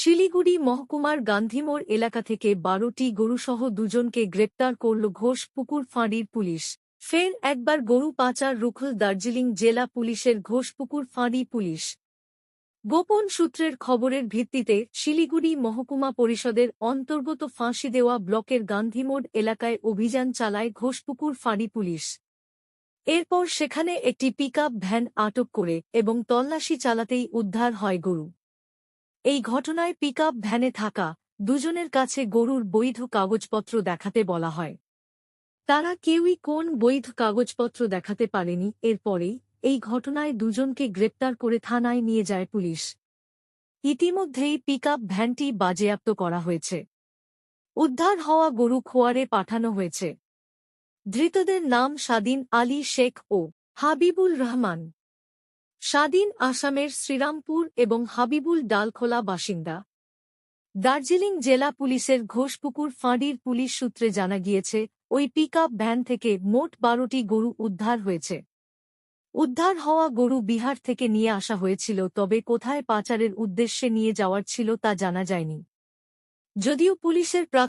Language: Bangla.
শিলিগুড়ি মহকুমার গান্ধীমোড় এলাকা থেকে ১২টি গরুসহ দুজনকে গ্রেপ্তার করল ঘোষপুকুর ফাঁড়ির পুলিশ। ফের একবার গরু পাচার রুখল দার্জিলিং জেলা পুলিশের ঘোষপুকুর ফাঁড়ি পুলিশ। গোপন সূত্রের খবরের ভিত্তিতে শিলিগুড়ি মহকুমা পরিষদের অন্তর্গত ফাঁসিদেওয়া ব্লকের গান্ধীমোড় এলাকায় অভিযান চালায় ঘোষপুকুর ফাঁড়ি পুলিশ। এরপর সেখানে একটি পিকআপ ভ্যান আটক করে এবং তল্লাশি চালাতেই উদ্ধার হয় গরু। এই ঘটনায় পিকআপ ভ্যানে থাকা দুজনের কাছে গরুর বৈধ কাগজপত্র দেখাতে বলা হয়। তারা কেউই কোন বৈধ কাগজপত্র দেখাতে পারেনি। এরপরেই এই ঘটনায় দুজনকে গ্রেপ্তার করে থানায় নিয়ে যায় পুলিশ। ইতিমধ্যেই পিকআপ ভ্যানটি বাজেয়াপ্ত করা হয়েছে। উদ্ধার হওয়া গরু খোয়ারে পাঠানো হয়েছে। ধৃতদের নাম স্বাধীন আলী শেখ ও হাবিবুল রহমান। স্বাধীন আসামের শ্রীরামপুর এবং হাবিবুল ডালখোলা বাসিন্দা। দার্জিলিং জেলা পুলিশের ঘোষপুকুর ফাঁড়ির পুলিশ সূত্রে জানা গিয়েছে, ওই পিকআপ ভ্যান থেকে মোট ১২টি গরু উদ্ধার হয়েছে। উদ্ধার হওয়া গরু বিহার থেকে নিয়ে আসা হয়েছিল, তবে কোথায় পাচারের উদ্দেশ্যে নিয়ে যাওয়ার ছিল তা জানা যায়নি। যদিও পুলিশের